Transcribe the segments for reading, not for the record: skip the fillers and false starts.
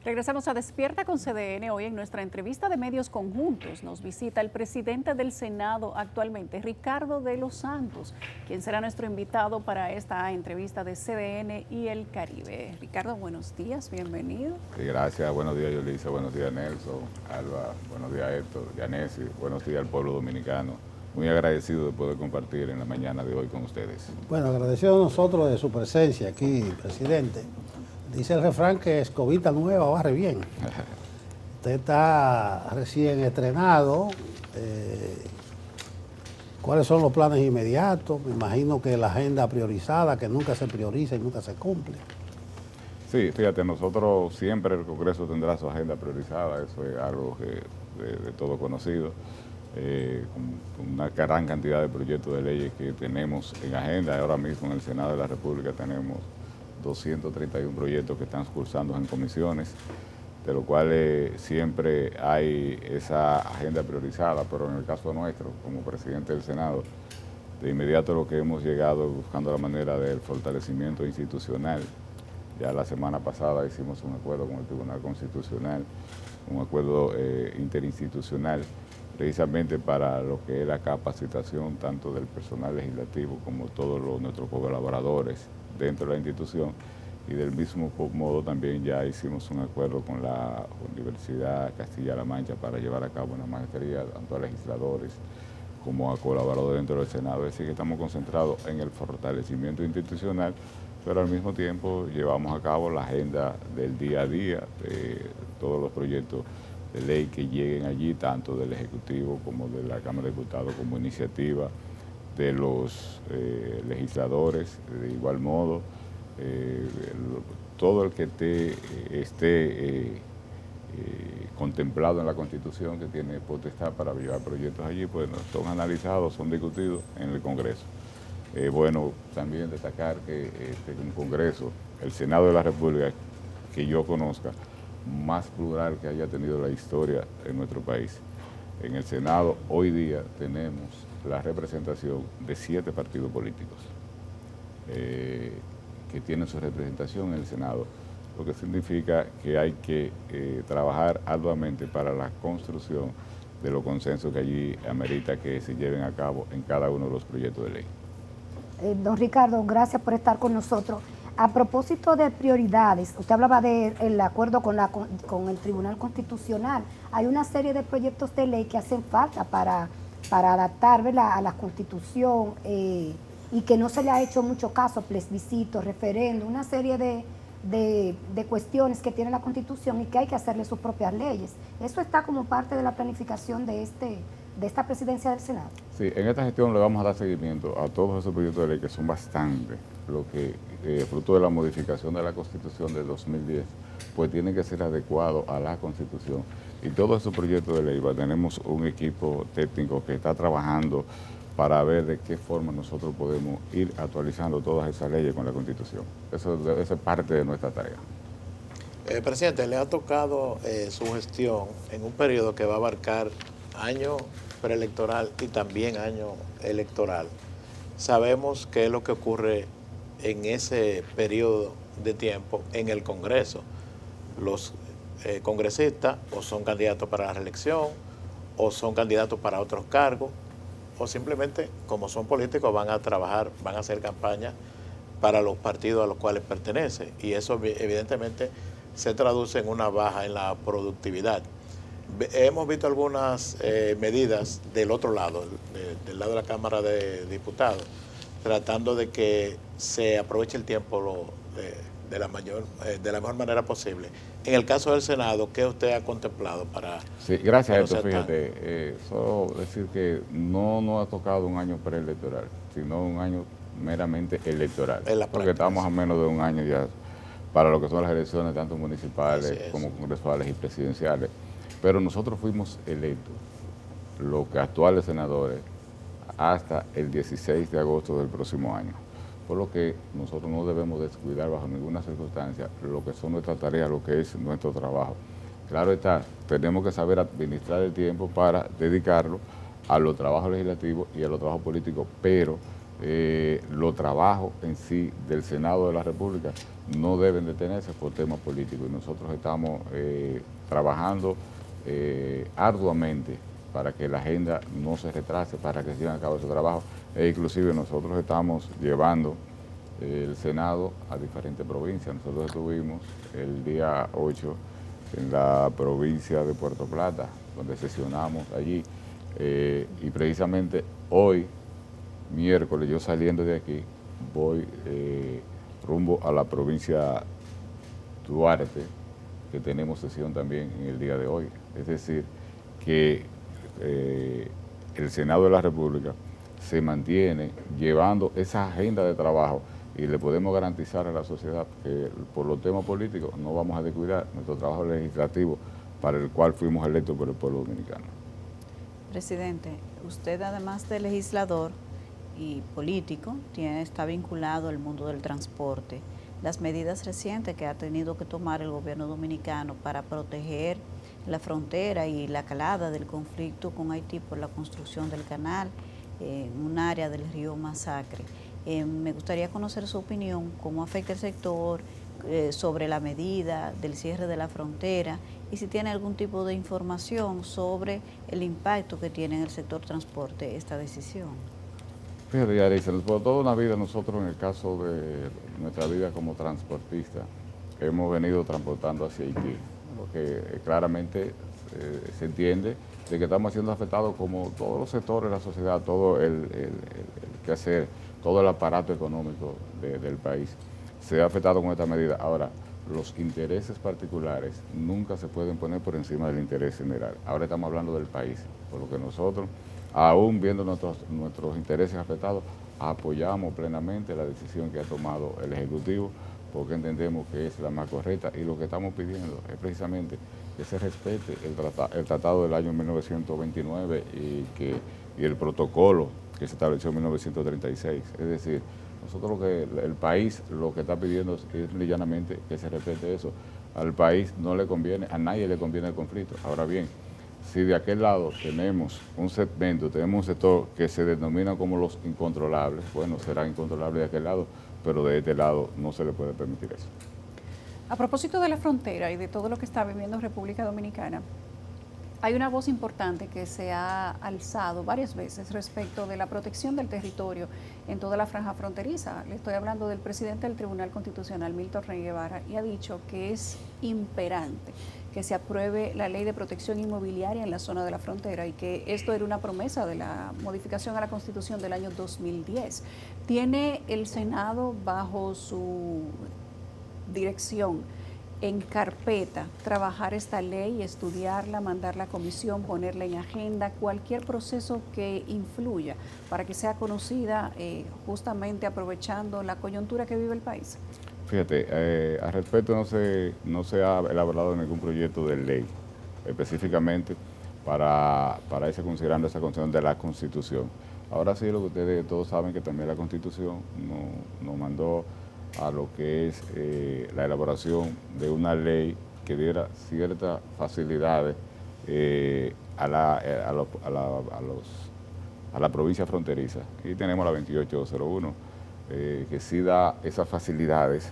Regresamos a Despierta con CDN. Hoy en nuestra entrevista de medios conjuntos nos visita el presidente del Senado actualmente, Ricardo de los Santos, quien será nuestro invitado para esta entrevista de CDN y el Caribe. Ricardo, buenos días, bienvenido. Sí, gracias, buenos días Yolisa, buenos días Nelson, Alba, buenos días Héctor, Yanesi, buenos días al pueblo dominicano. Muy agradecido de poder compartir en la mañana de hoy con ustedes. Bueno, agradecido a nosotros de su presencia aquí, presidente. Dice el refrán que escobita nueva barre bien. Usted está recién estrenado. ¿Cuáles son los planes inmediatos? Me imagino que la agenda priorizada, que nunca se prioriza y nunca se cumple. Sí, fíjate, nosotros siempre el Congreso tendrá su agenda priorizada, eso es algo de todo conocido. Con una gran cantidad de proyectos de leyes que tenemos en agenda. Ahora mismo en el Senado de la República tenemos 231 proyectos que están cursando en comisiones, de lo cual siempre hay esa agenda priorizada, pero en el caso nuestro, como presidente del Senado, de inmediato lo que hemos llegado es buscando la manera del fortalecimiento institucional. Ya la semana pasada hicimos un acuerdo con el Tribunal Constitucional, un acuerdo interinstitucional, precisamente para lo que es la capacitación tanto del personal legislativo como todos nuestros colaboradores dentro de la institución, y del mismo modo también ya hicimos un acuerdo con la Universidad Castilla-La Mancha para llevar a cabo una maestría tanto a legisladores como a colaboradores dentro del Senado. Es decir, que estamos concentrados en el fortalecimiento institucional, pero al mismo tiempo llevamos a cabo la agenda del día a día de todos los proyectos de ley que lleguen allí, tanto del Ejecutivo como de la Cámara de Diputados, como iniciativa de los legisladores. De igual modo, todo el que esté contemplado en la Constitución, que tiene potestad para llevar proyectos allí, pues son analizados, son discutidos en el Congreso. Bueno, también destacar que un Congreso, el Senado de la República, que yo conozca, más plural que haya tenido la historia en nuestro país. En el Senado hoy día tenemos la representación de 7 partidos políticos que tienen su representación en el Senado, lo que significa que hay que trabajar arduamente para la construcción de los consensos que allí amerita que se lleven a cabo en cada uno de los proyectos de ley. Don Ricardo, gracias por estar con nosotros. A propósito de prioridades, usted hablaba del acuerdo con el Tribunal Constitucional. Hay una serie de proyectos de ley que hacen falta para adaptar, ¿verdad?, a la Constitución y que no se le ha hecho mucho caso, plebiscito, referendo, una serie de cuestiones que tiene la Constitución y que hay que hacerle sus propias leyes. Eso está como parte de la planificación de esta presidencia del Senado. Sí, en esta gestión le vamos a dar seguimiento a todos esos proyectos de ley que son bastantes, lo que fruto de la modificación de la Constitución del 2010, pues tienen que ser adecuados a la Constitución. Y todos esos proyectos de ley, tenemos un equipo técnico que está trabajando para ver de qué forma nosotros podemos ir actualizando todas esas leyes con la Constitución. Eso es parte de nuestra tarea. Presidente, le ha tocado su gestión en un periodo que va a abarcar año preelectoral y también año electoral. Sabemos qué es lo que ocurre en ese periodo de tiempo en el Congreso. Los congresistas o son candidatos para la reelección o son candidatos para otros cargos o simplemente, como son políticos, van a trabajar, van a hacer campaña para los partidos a los cuales pertenece, y eso evidentemente se traduce en una baja en la productividad. Hemos visto algunas medidas del otro lado, del lado de la Cámara de Diputados, tratando de que se aproveche el tiempo de la mejor manera posible. En el caso del Senado, ¿qué usted ha contemplado para...? Sí, gracias a esto, fíjate, solo decir que no nos ha tocado un año preelectoral, sino un año meramente electoral, porque estamos a menos de un año ya para lo que son las elecciones, tanto municipales como congresuales y presidenciales. Pero nosotros fuimos electos, los actuales senadores, hasta el 16 de agosto del próximo año. Por lo que nosotros no debemos descuidar bajo ninguna circunstancia lo que son nuestras tareas, lo que es nuestro trabajo. Claro está, tenemos que saber administrar el tiempo para dedicarlo a los trabajos legislativos y a los trabajos políticos, pero los trabajos en sí del Senado de la República no deben detenerse por temas políticos y nosotros estamos trabajando arduamente para que la agenda no se retrase, para que se lleven a cabo ese trabajo e inclusive nosotros estamos llevando el Senado a diferentes provincias. Nosotros estuvimos el día 8 en la provincia de Puerto Plata, donde sesionamos allí, y precisamente hoy, miércoles, yo saliendo de aquí, voy rumbo a la provincia Duarte, que tenemos sesión también en el día de hoy. Es decir, que el Senado de la República se mantiene llevando esa agenda de trabajo y le podemos garantizar a la sociedad que por los temas políticos no vamos a descuidar nuestro trabajo legislativo para el cual fuimos electos por el pueblo dominicano. Presidente, usted además de legislador y político, está vinculado al mundo del transporte. Las medidas recientes que ha tenido que tomar el gobierno dominicano para proteger la frontera y la calada del conflicto con Haití por la construcción del canal en un área del río Masacre. Me gustaría conocer su opinión, cómo afecta el sector, sobre la medida del cierre de la frontera y si tiene algún tipo de información sobre el impacto que tiene en el sector transporte esta decisión. Fíjate, Yarisa, por toda una vida nosotros, en el caso de nuestra vida como transportista, hemos venido transportando hacia Haití, porque claramente se entiende de que estamos siendo afectados como todos los sectores de la sociedad, todo el quehacer, todo el aparato económico del país se ha afectado con esta medida. Ahora, los intereses particulares nunca se pueden poner por encima del interés general. Ahora estamos hablando del país, por lo que nosotros, aún viendo nuestros intereses afectados, apoyamos plenamente la decisión que ha tomado el Ejecutivo, porque entendemos que es la más correcta y lo que estamos pidiendo es precisamente que se respete el tratado del año 1929 y el protocolo que se estableció en 1936. Es decir, nosotros el país lo que está pidiendo es llanamente que se respete eso. Al país no le conviene, a nadie le conviene el conflicto. Ahora bien, si de aquel lado tenemos un segmento, tenemos un sector que se denomina como los incontrolables, bueno, será incontrolable de aquel lado, pero de este lado no se le puede permitir eso. A propósito de la frontera y de todo lo que está viviendo República Dominicana, hay una voz importante que se ha alzado varias veces respecto de la protección del territorio en toda la franja fronteriza. Le estoy hablando del presidente del Tribunal Constitucional, Milton Rey Guevara, y ha dicho que es imperante que se apruebe la ley de protección inmobiliaria en la zona de la frontera y que esto era una promesa de la modificación a la Constitución del año 2010. ¿Tiene el Senado bajo su dirección en carpeta trabajar esta ley, estudiarla, mandarla a comisión, ponerla en agenda, cualquier proceso que influya para que sea conocida justamente aprovechando la coyuntura que vive el país? Fíjate, al respecto no se ha elaborado ningún proyecto de ley específicamente para irse considerando esa constitución de la Constitución. Ahora sí, lo que ustedes todos saben que también la Constitución nos mandó a lo que es la elaboración de una ley que diera ciertas facilidades a la provincia fronteriza. Y tenemos la 2801, que sí da esas facilidades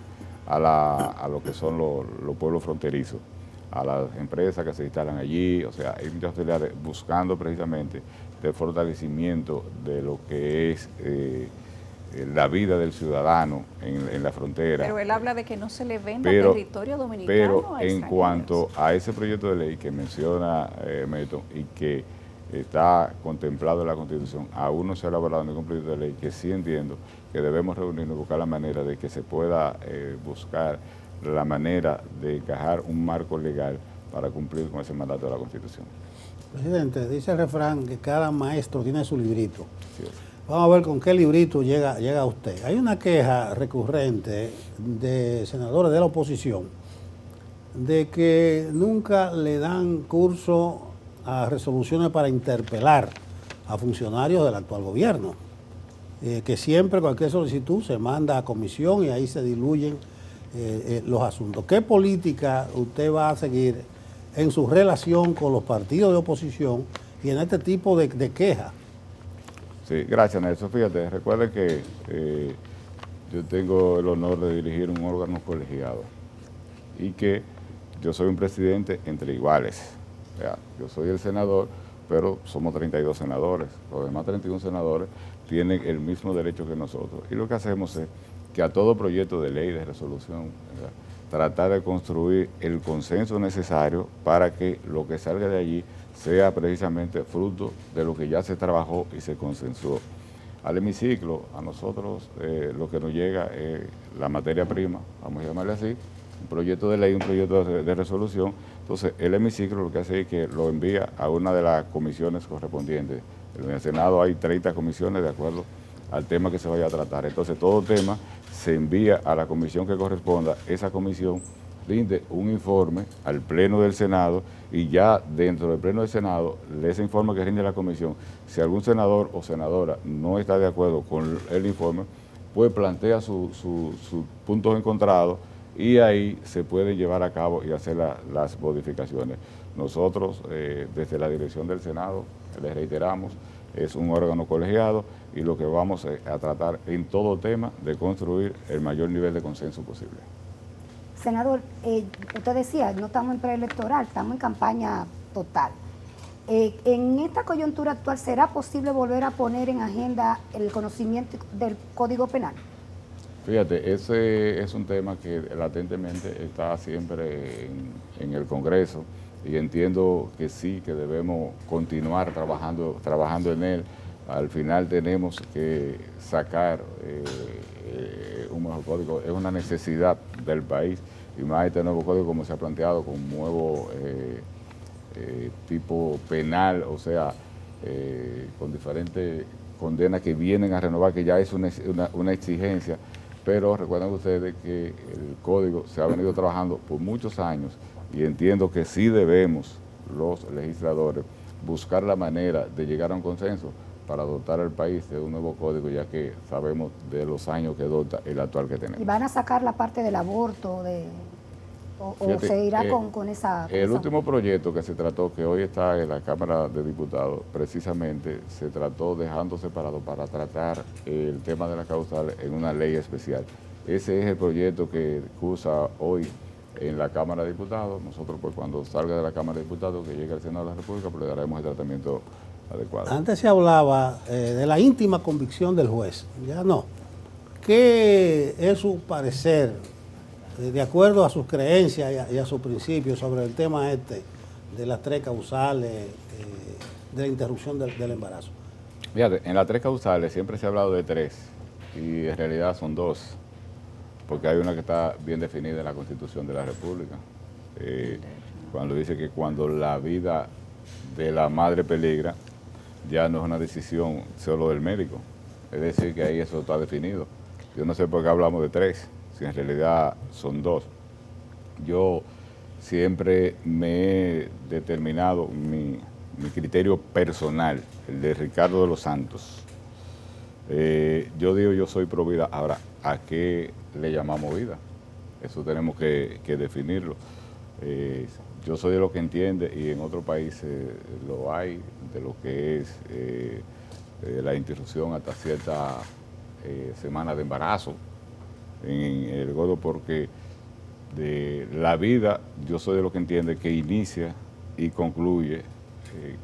a lo que son los pueblos fronterizos, a las empresas que se instalan allí. O sea, hay muchas facilidades buscando precisamente el fortalecimiento de lo que es la vida del ciudadano en la frontera. Pero él habla de que no se le venda territorio dominicano pero a en cuanto a ese proyecto de ley que menciona Milton y que está contemplado en la Constitución, aún no se ha elaborado ningún proyecto de ley, que sí entiendo que debemos reunirnos y buscar la manera de que se pueda buscar la manera de encajar un marco legal para cumplir con ese mandato de la Constitución. Presidente, dice el refrán que cada maestro tiene su librito. Sí. Vamos a ver con qué librito llega usted. Hay una queja recurrente de senadores de la oposición de que nunca le dan curso a resoluciones para interpelar a funcionarios del actual gobierno. Que siempre cualquier solicitud se manda a comisión y ahí se diluyen los asuntos. ¿Qué política usted va a seguir en su relación con los partidos de oposición y en este tipo de quejas? Sí, gracias, Nelson. Fíjate, recuerden que yo tengo el honor de dirigir un órgano colegiado y que yo soy un presidente entre iguales. O sea, yo soy el senador, pero somos 32 senadores. Los demás 31 senadores tienen el mismo derecho que nosotros. Y lo que hacemos es que a todo proyecto de ley, de resolución, ¿verdad?, tratar de construir el consenso necesario para que lo que salga de allí sea precisamente fruto de lo que ya se trabajó y se consensuó. Al hemiciclo, a nosotros lo que nos llega es la materia prima, vamos a llamarle así, un proyecto de ley, un proyecto de resolución. Entonces, el hemiciclo lo que hace es que lo envía a una de las comisiones correspondientes. En el Senado hay 30 comisiones de acuerdo al tema que se vaya a tratar. Entonces, todo tema se envía a la comisión que corresponda. Esa comisión rinde un informe al Pleno del Senado y ya dentro del Pleno del Senado, ese informe que rinde la comisión, si algún senador o senadora no está de acuerdo con el informe, pues plantea sus puntos encontrados y ahí se puede llevar a cabo y hacer las modificaciones. Nosotros, desde la dirección del Senado, les reiteramos, es un órgano colegiado y lo que vamos a tratar en todo tema de construir el mayor nivel de consenso posible. Senador, usted decía, no estamos en preelectoral, estamos en campaña total. En esta coyuntura actual, ¿será posible volver a poner en agenda el conocimiento del Código Penal? Fíjate, ese es un tema que latentemente está siempre en el Congreso y entiendo que sí, que debemos continuar trabajando en él. Al final tenemos que sacar un mejor código, es una necesidad del país y más este nuevo código como se ha planteado con un nuevo tipo penal, o sea, con diferentes condenas que vienen a renovar, que ya es una exigencia, pero recuerden ustedes que el código se ha venido trabajando por muchos años y entiendo que sí debemos los legisladores buscar la manera de llegar a un consenso para dotar al país de un nuevo código, ya que sabemos de los años que dota el actual que tenemos. ¿Y van a sacar la parte del aborto o Fíjate, se irá con esa? El último proyecto que se trató, que hoy está en la Cámara de Diputados, precisamente se trató dejando separado para tratar el tema de la causal en una ley especial. Ese es el proyecto que cursa hoy en la Cámara de Diputados. Nosotros, pues, cuando salga de la Cámara de Diputados, que llegue al Senado de la República, pues le daremos el tratamiento adecuado. Antes se hablaba de la íntima convicción del juez, ya no. ¿Qué es su parecer, de acuerdo a sus creencias y a sus principios, sobre el tema de las 3 causales de la interrupción del embarazo? Fíjate, en las 3 causales siempre se ha hablado de 3 y en realidad son 2, porque hay una que está bien definida en la Constitución de la República, cuando dice que cuando la vida de la madre peligra, ya no es una decisión solo del médico, es decir, que ahí eso está definido. Yo no sé por qué hablamos de 3, si en realidad son 2. Yo siempre me he determinado mi criterio personal, el de Ricardo de los Santos. Yo digo, yo soy pro vida. Ahora, ¿a qué le llamamos vida? Eso tenemos que definirlo. Yo soy de lo que entiende, y en otros países lo hay, de lo que es la interrupción hasta cierta semana de embarazo en el godo, porque de la vida, yo soy de lo que entiende que inicia y concluye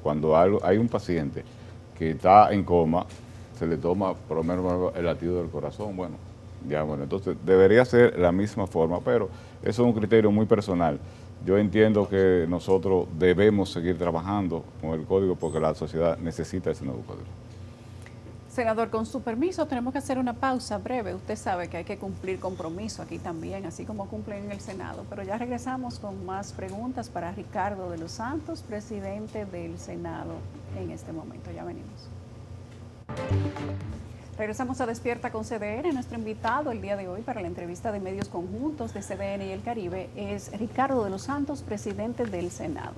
cuando hay un paciente que está en coma, se le toma por lo menos el latido del corazón. Bueno, entonces debería ser la misma forma, pero eso es un criterio muy personal. Yo entiendo que nosotros debemos seguir trabajando con el código porque la sociedad necesita ese nuevo código. Senador, con su permiso, tenemos que hacer una pausa breve. Usted sabe que hay que cumplir compromiso aquí también, así como cumplen en el Senado. Pero ya regresamos con más preguntas para Ricardo de los Santos, presidente del Senado en este momento. Ya venimos. Regresamos a Despierta con CDN. Nuestro invitado el día de hoy para la entrevista de medios conjuntos de CDN y el Caribe es Ricardo de los Santos, presidente del Senado.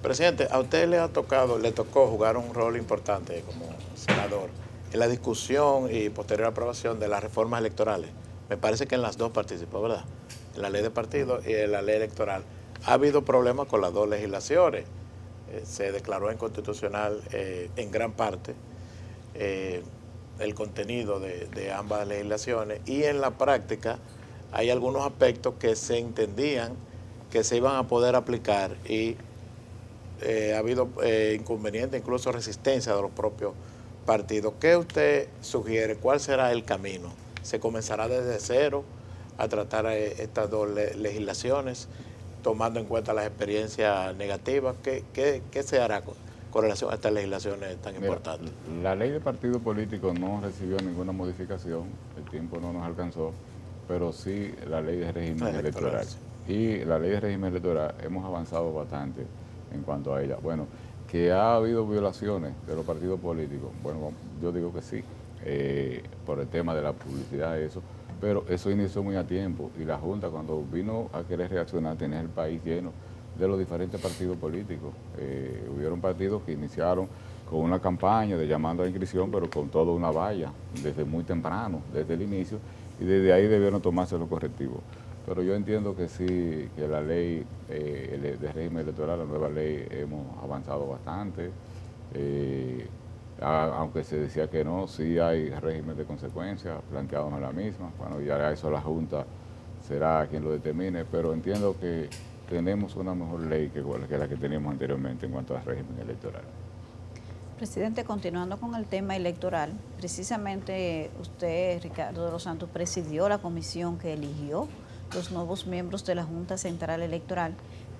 Presidente, a usted le tocó jugar un rol importante como senador en la discusión y posterior aprobación de las reformas electorales. Me parece que en las 2 participó, ¿verdad? En la ley de partidos y en la ley electoral. Ha habido problemas con las 2 legislaciones. Se declaró inconstitucional en gran parte el contenido de ambas legislaciones, y en la práctica hay algunos aspectos que se entendían que se iban a poder aplicar y ha habido inconvenientes, incluso resistencia de los propios partidos. ¿Qué usted sugiere? ¿Cuál será el camino? ¿Se comenzará desde cero a tratar estas dos legislaciones, tomando en cuenta las experiencias negativas? ¿Qué se hará con relación a estas legislaciones tan importantes? La ley de partido político no recibió ninguna modificación, el tiempo no nos alcanzó, pero sí la ley de régimen electoral. Y la ley de régimen electoral hemos avanzado bastante en cuanto a ella. Bueno, que ha habido violaciones de los partidos políticos, bueno, yo digo que sí, por el tema de la publicidad y eso, pero eso inició muy a tiempo, y la Junta, cuando vino a querer reaccionar, tenía el país lleno de los diferentes partidos políticos. Hubieron partidos que iniciaron con una campaña de llamando a la inscripción, pero con toda una valla, desde muy temprano, desde el inicio, y desde ahí debieron tomarse los correctivos. Pero yo entiendo que sí, que la ley de régimen electoral, la nueva ley, hemos avanzado bastante. Aunque se decía que no, sí hay régimen de consecuencias planteados en la misma. Bueno, ya eso la Junta será quien lo determine, pero entiendo que tenemos una mejor ley que la que teníamos anteriormente en cuanto al régimen electoral. Presidente, continuando con el tema electoral, precisamente usted, Ricardo de los Santos, presidió la comisión que eligió los nuevos miembros de la Junta Central Electoral,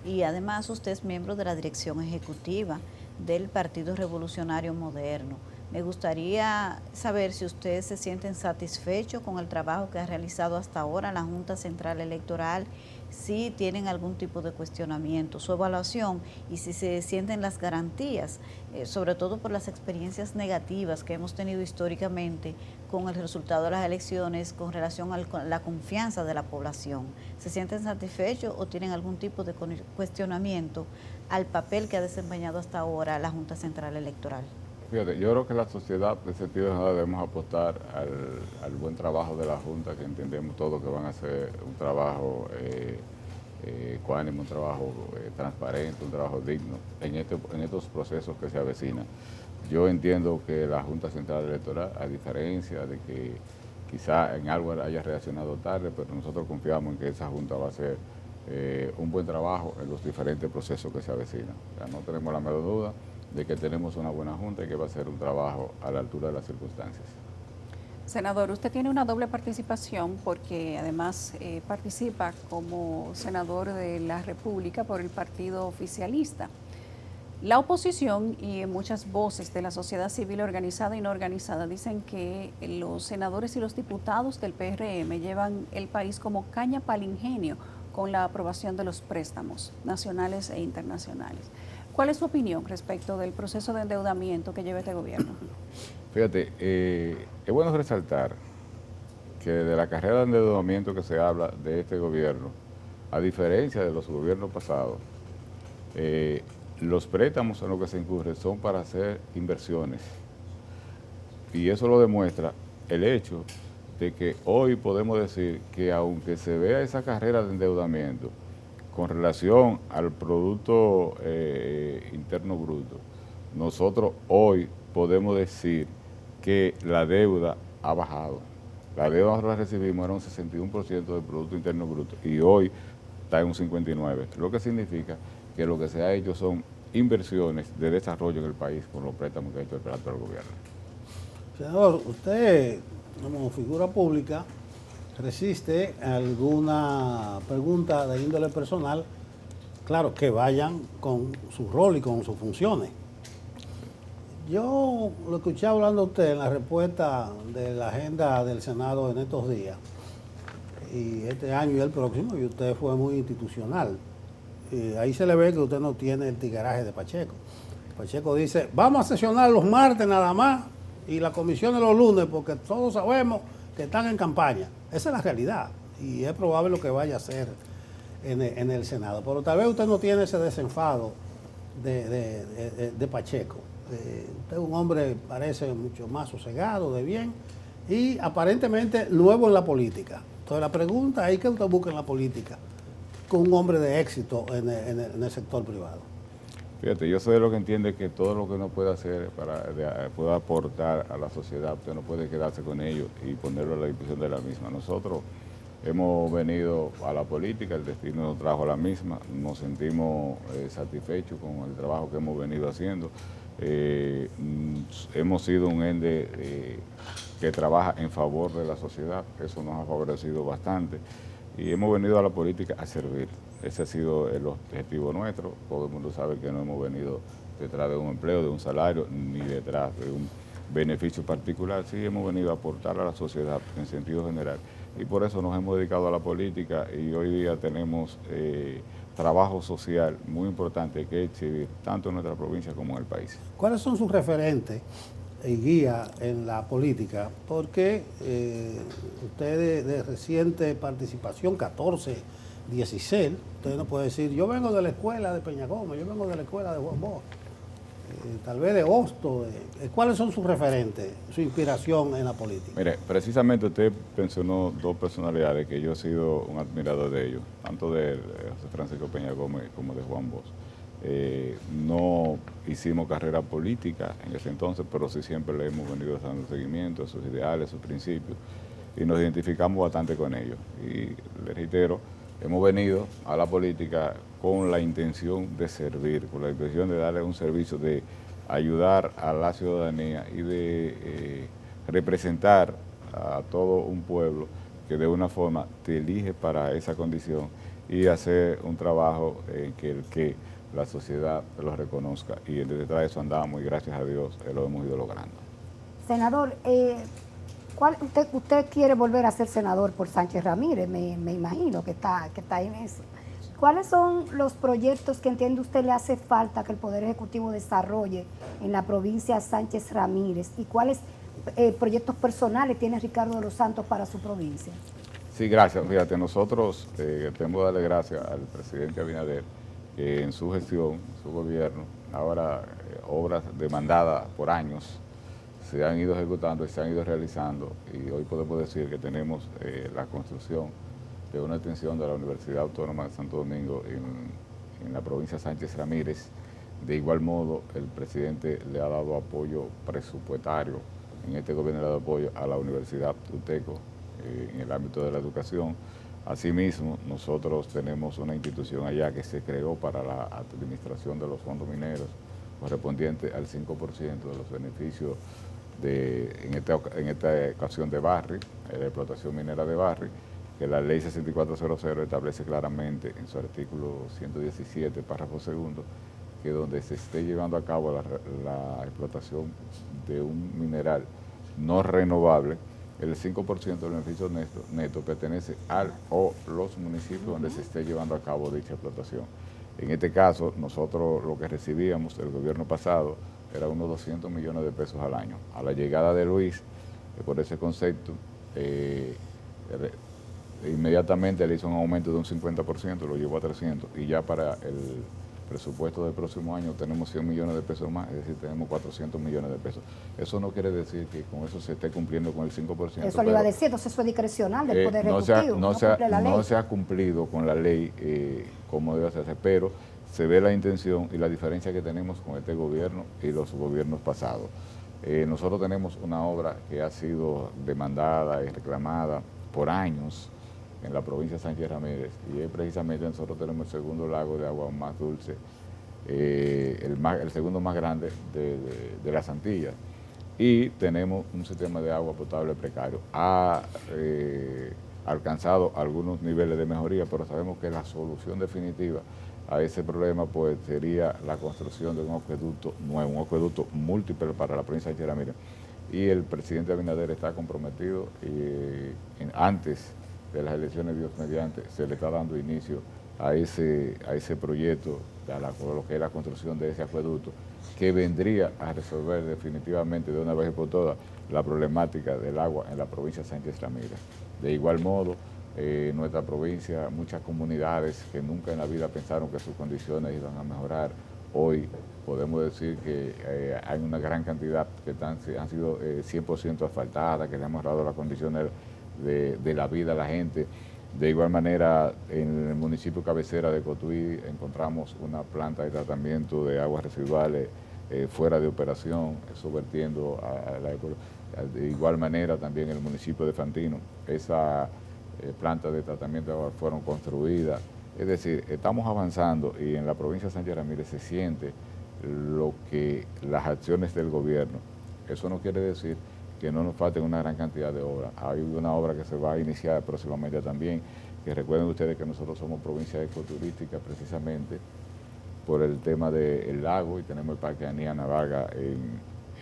y además usted es miembro de la dirección ejecutiva del Partido Revolucionario Moderno. Me gustaría saber si ustedes se sienten satisfechos con el trabajo que ha realizado hasta ahora la Junta Central Electoral, si tienen algún tipo de cuestionamiento, su evaluación, y si se sienten las garantías, sobre todo por las experiencias negativas que hemos tenido históricamente con el resultado de las elecciones con relación a la confianza de la población. ¿Se sienten satisfechos o tienen algún tipo de cuestionamiento al papel que ha desempeñado hasta ahora la Junta Central Electoral? Fíjate, yo creo que la sociedad, en sentido general, debemos apostar al buen trabajo de la Junta, que entendemos todos que van a hacer un trabajo ecuánime, un trabajo transparente, un trabajo digno en estos procesos que se avecinan. Yo entiendo que la Junta Central Electoral, a diferencia de que quizá en algo haya reaccionado tarde, pero nosotros confiamos en que esa Junta va a hacer un buen trabajo en los diferentes procesos que se avecinan. O sea, no tenemos la menor duda de que tenemos una buena Junta y que va a ser un trabajo a la altura de las circunstancias. Senador, usted tiene una doble participación porque además participa como senador de la República por el partido oficialista. La oposición y muchas voces de la sociedad civil organizada y no organizada dicen que los senadores y los diputados del PRM llevan el país como caña para el ingenio con la aprobación de los préstamos nacionales e internacionales. ¿Cuál es su opinión respecto del proceso de endeudamiento que lleva este gobierno? Fíjate, es bueno resaltar que de la carrera de endeudamiento que se habla de este gobierno, a diferencia de los gobiernos pasados, los préstamos en los que se incurre son para hacer inversiones. Y eso lo demuestra el hecho de que hoy podemos decir que aunque se vea esa carrera de endeudamiento con relación al Producto Interno Bruto, nosotros hoy podemos decir que la deuda ha bajado. La deuda nosotros la recibimos era un 61% del Producto Interno Bruto y hoy está en un 59%, lo que significa que lo que se ha hecho son inversiones de desarrollo en el país con los préstamos que ha hecho el actual gobierno. Senador, usted como figura pública resiste alguna pregunta de índole personal, claro, que vayan con su rol y con sus funciones. Yo lo escuché hablando a usted en la respuesta de la agenda del Senado en estos días, y este año y el próximo, y usted fue muy institucional. Ahí se le ve que usted no tiene el tigueraje de Pacheco. Pacheco dice, vamos a sesionar los martes nada más y la comisión de los lunes, porque todos sabemos que están en campaña. Esa es la realidad y es probable lo que vaya a hacer en el Senado. Pero tal vez usted no tiene ese desenfado de Pacheco. Usted es un hombre, parece mucho más sosegado, de bien, y aparentemente nuevo en la política. Entonces la pregunta es, ¿qué usted busca en la política con un hombre de éxito en el sector privado? Fíjate, yo soy de lo que entiende que todo lo que uno puede hacer pueda aportar a la sociedad, usted no puede quedarse con ello y ponerlo a la disposición de la misma. Nosotros hemos venido a la política, el destino nos trajo a la misma, nos sentimos satisfechos con el trabajo que hemos venido haciendo. Hemos sido un ente que trabaja en favor de la sociedad, eso nos ha favorecido bastante y hemos venido a la política a servir. Ese ha sido el objetivo nuestro. Todo el mundo sabe que no hemos venido detrás de un empleo, de un salario, ni detrás de un beneficio particular. Sí hemos venido a aportar a la sociedad en sentido general. Y por eso nos hemos dedicado a la política y hoy día tenemos trabajo social muy importante que exhibir, tanto en nuestra provincia como en el país. ¿Cuáles son sus referentes y guías en la política? Porque usted de reciente participación, 14, 16, usted no puede decir, yo vengo de la escuela de Peña Gómez, yo vengo de la escuela de Juan Bosch, tal vez de Hosto. ¿Cuáles son sus referentes, su inspiración en la política? Mire, precisamente usted mencionó dos personalidades que yo he sido un admirador de ellos, tanto de José Francisco Peña Gómez como de Juan Bosch. No hicimos carrera política en ese entonces, pero sí siempre le hemos venido dando seguimiento a sus ideales, sus principios, y nos identificamos bastante con ellos. Y le reitero, hemos venido a la política con la intención de servir, con la intención de darle un servicio, de ayudar a la ciudadanía y de representar a todo un pueblo que de una forma te elige para esa condición y hacer un trabajo en que la sociedad lo reconozca. Y detrás de eso andamos y gracias a Dios lo hemos ido logrando. Senador, usted quiere volver a ser senador por Sánchez Ramírez, me imagino que está en eso. ¿Cuáles son los proyectos que entiende usted le hace falta que el Poder Ejecutivo desarrolle en la provincia Sánchez Ramírez? ¿Y cuáles proyectos personales tiene Ricardo de los Santos para su provincia? Sí, gracias. Fíjate, nosotros tenemos que darle gracias al presidente Abinader que en su gestión, su gobierno, ahora obras demandadas por años se han ido ejecutando y se han ido realizando, y hoy podemos decir que tenemos la construcción de una extensión de la Universidad Autónoma de Santo Domingo en la provincia de Sánchez Ramírez. De igual modo, el presidente le ha dado apoyo presupuestario, en este gobierno le ha dado apoyo a la Universidad UTECO en el ámbito de la educación. Asimismo, nosotros tenemos una institución allá que se creó para la administración de los fondos mineros, correspondiente al 5% de los beneficios en esta ocasión de Barry, la explotación minera de Barry, que la ley 6400 establece claramente en su artículo 117, párrafo segundo, que donde se esté llevando a cabo la explotación de un mineral no renovable, el 5% del beneficio neto pertenece al o los municipios donde se esté llevando a cabo dicha explotación. En este caso, nosotros lo que recibíamos del gobierno pasado era unos 200 millones de pesos al año. A la llegada de Luis, por ese concepto, inmediatamente le hizo un aumento de un 50%, lo llevó a 300, y ya para el presupuesto del próximo año tenemos 100 millones de pesos más, es decir, tenemos 400 millones de pesos. Eso no quiere decir que con eso se esté cumpliendo con el 5%. Eso le iba a decir, entonces eso es discrecional del Poder Ejecutivo, no cumple la ley. No se ha cumplido con la ley como debe hacerse, pero se ve la intención y la diferencia que tenemos con este gobierno y los gobiernos pasados. Nosotros tenemos una obra que ha sido demandada y reclamada por años en la provincia de Sánchez Ramírez, y es precisamente nosotros tenemos el segundo lago de agua más dulce, el segundo más grande de las Antillas, y tenemos un sistema de agua potable precario. Ha alcanzado algunos niveles de mejoría, pero sabemos que la solución definitiva a ese problema pues sería la construcción de un acueducto nuevo, un acueducto múltiple para la provincia de Sánchez Ramírez, y el presidente Abinader está comprometido antes de las elecciones, Dios mediante, se le está dando inicio a ese proyecto, a lo que es la construcción de ese acueducto, que vendría a resolver definitivamente de una vez por todas la problemática del agua en la provincia de Sánchez Ramírez. De igual modo, nuestra provincia, muchas comunidades que nunca en la vida pensaron que sus condiciones iban a mejorar, hoy podemos decir que hay una gran cantidad que han sido 100% asfaltadas, que le han mejorado las condiciones de la vida a la gente. De igual manera, en el municipio cabecera de Cotuí encontramos una planta de tratamiento de aguas residuales fuera de operación, eso vertiendo a la ecología. De igual manera, también en el municipio de Fantino, esa planta de tratamiento de agua fueron construidas. Es decir, estamos avanzando y en la provincia de Sánchez Ramírez se siente lo que las acciones del gobierno. Eso no quiere decir que no nos falten una gran cantidad de obras. Hay una obra que se va a iniciar próximamente también, que recuerden ustedes que nosotros somos provincia ecoturística precisamente por el tema del lago y tenemos el Parque Aniana Vargas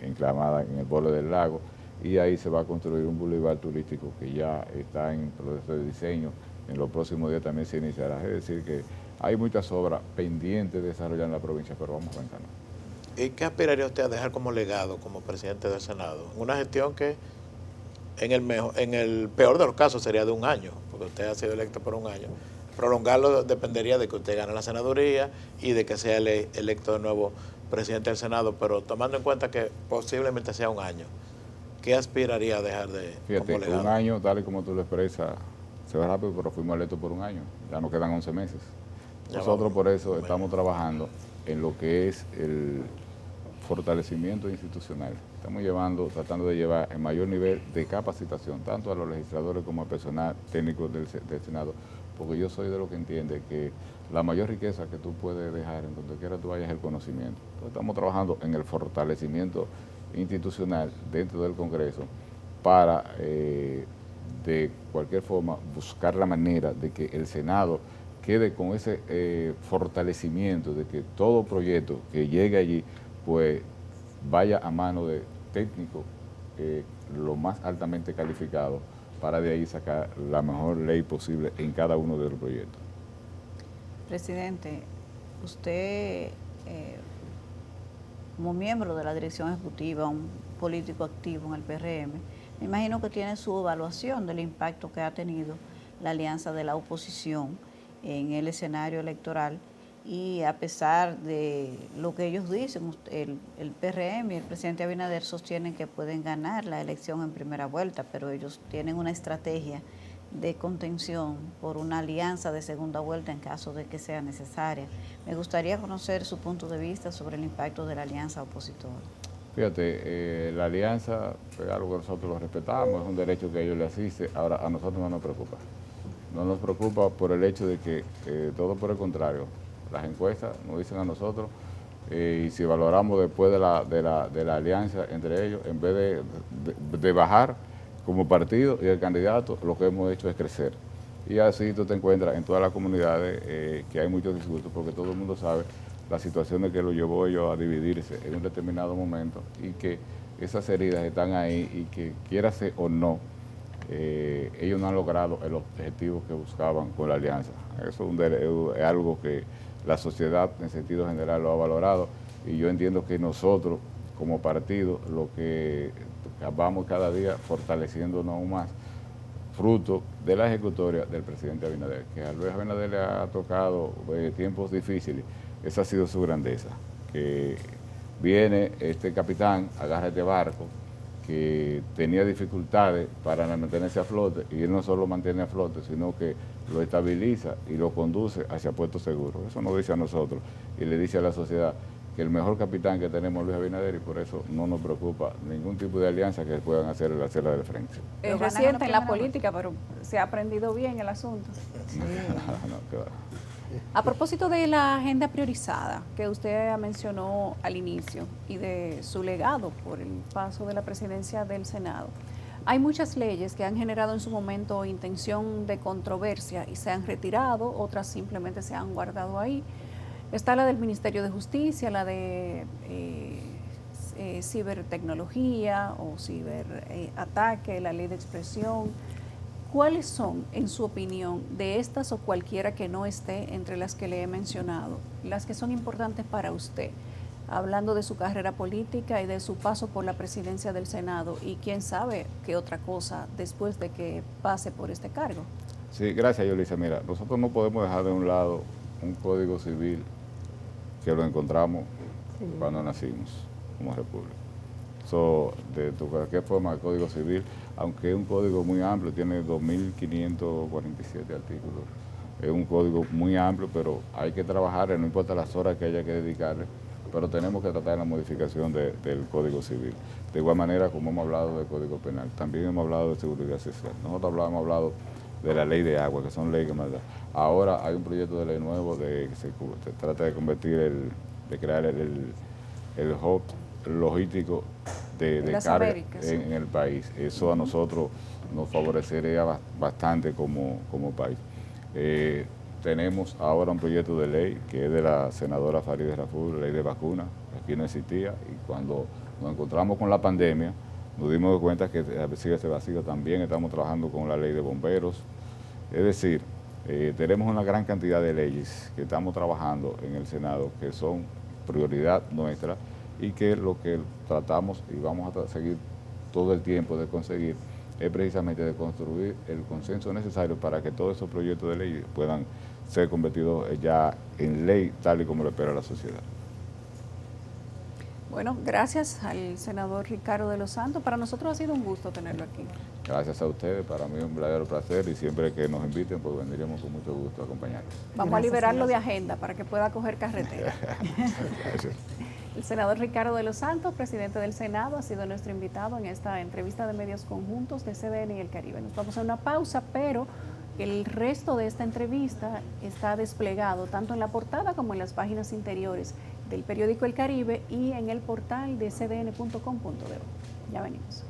enclavada en el borde del lago y ahí se va a construir un bulevar turístico que ya está en proceso de diseño. En los próximos días también se iniciará. Es decir, que hay muchas obras pendientes de desarrollar en la provincia, pero vamos avanzando. ¿Y qué aspiraría usted a dejar como legado como presidente del Senado? Una gestión que en el peor de los casos sería de un año, porque usted ha sido electo por un año. Prolongarlo dependería de que usted gane la senaduría y de que sea electo de nuevo presidente del Senado, pero tomando en cuenta que posiblemente sea un año, ¿qué aspiraría a dejar de Fíjate, como legado? un año, tal y como tú lo expresas, se va rápido, pero fuimos electos por un año. Ya nos quedan 11 meses. Nosotros por eso estamos trabajando en lo que es el fortalecimiento institucional. Estamos tratando de llevar el mayor nivel de capacitación, tanto a los legisladores como al personal técnico del Senado, porque yo soy de lo que entiende que la mayor riqueza que tú puedes dejar en donde quiera tú vayas es el conocimiento. Entonces, estamos trabajando en el fortalecimiento institucional dentro del Congreso para, de cualquier forma, buscar la manera de que el Senado quede con ese fortalecimiento, de que todo proyecto que llegue allí, pues vaya a mano de técnicos lo más altamente calificados para de ahí sacar la mejor ley posible en cada uno de los proyectos. Presidente, usted como miembro de la dirección ejecutiva, un político activo en el PRM, me imagino que tiene su evaluación del impacto que ha tenido la alianza de la oposición en el escenario electoral. Y a pesar de lo que ellos dicen, el PRM y el presidente Abinader sostienen que pueden ganar la elección en primera vuelta, pero ellos tienen una estrategia de contención por una alianza de segunda vuelta en caso de que sea necesaria. Me gustaría conocer su punto de vista sobre el impacto de la alianza opositora. Fíjate, la alianza es algo que nosotros lo respetamos, es un derecho que a ellos les asiste. Ahora, a nosotros no nos preocupa. No nos preocupa por el hecho de que, todo por el contrario, las encuestas nos dicen a nosotros, y si valoramos después de la alianza entre ellos, en vez de bajar como partido y el candidato, lo que hemos hecho es crecer. Y así tú te encuentras en todas las comunidades que hay muchos disgustos, porque todo el mundo sabe las situaciones que lo llevó ellos a dividirse en un determinado momento y que esas heridas están ahí y que quiérase o no, ellos no han logrado el objetivo que buscaban con la alianza. Eso es algo que la sociedad en sentido general lo ha valorado y yo entiendo que nosotros como partido lo que vamos cada día fortaleciéndonos aún más, fruto de la ejecutoria del presidente Abinader, que a Luis Abinader le ha tocado tiempos difíciles. Esa ha sido su grandeza, que viene este capitán, agarra este barco, que tenía dificultades para mantenerse a flote, y él no solo mantiene a flote, sino que lo estabiliza y lo conduce hacia puerto seguro. Eso nos dice a nosotros y le dice a la sociedad que el mejor capitán que tenemos es Luis Abinader y por eso no nos preocupa ningún tipo de alianza que puedan hacer la acera del frente. Es reciente en la política, pero se ha aprendido bien el asunto. Sí. No, claro. A propósito de la agenda priorizada que usted mencionó al inicio y de su legado por el paso de la presidencia del Senado, hay muchas leyes que han generado en su momento intención de controversia y se han retirado, otras simplemente se han guardado ahí. Está la del Ministerio de Justicia, la de cibertecnología o ciberataque, la ley de expresión. ¿Cuáles son, en su opinión, de estas o cualquiera que no esté entre las que le he mencionado, las que son importantes para usted, hablando de su carrera política y de su paso por la presidencia del Senado y quién sabe qué otra cosa después de que pase por este cargo? Sí, gracias, Yolisa. Mira, nosotros no podemos dejar de un lado un código civil que lo encontramos cuando nacimos como república. De cualquier forma, el Código Civil aunque es un código muy amplio, tiene 2.547 artículos. Es un código muy amplio, pero hay que trabajar, no importa las horas que haya que dedicarle, pero tenemos que tratar la modificación del Código Civil. De igual manera, como hemos hablado del Código Penal, también hemos hablado de seguridad social. Nosotros hemos hablado de la ley de agua, que son leyes que más da. Ahora hay un proyecto de ley nuevo que se trata de convertir de crear el hub logístico de carga en el país. Eso a nosotros nos favorecería bastante como país. Tenemos ahora un proyecto de ley que es de la senadora Farideh Raful, ley de vacunas, aquí no existía, y cuando nos encontramos con la pandemia nos dimos cuenta que sigue ese vacío. También estamos trabajando con la ley de bomberos, es decir, tenemos una gran cantidad de leyes que estamos trabajando en el Senado que son prioridad nuestra y que lo que tratamos y vamos a seguir todo el tiempo de conseguir es precisamente de construir el consenso necesario para que todos esos proyectos de ley puedan ser convertidos ya en ley tal y como lo espera la sociedad. Bueno, gracias al senador Ricardo de los Santos. Para nosotros ha sido un gusto tenerlo aquí. Gracias a ustedes, para mí es un verdadero placer y siempre que nos inviten pues vendremos con mucho gusto a acompañarlos. Vamos a liberarlo de agenda para que pueda coger carretera. Gracias. El senador Ricardo de los Santos, presidente del Senado, ha sido nuestro invitado en esta entrevista de medios conjuntos de CDN y el Caribe. Nos vamos a una pausa, pero el resto de esta entrevista está desplegado tanto en la portada como en las páginas interiores del periódico El Caribe y en el portal de cdn.com.do. Ya venimos.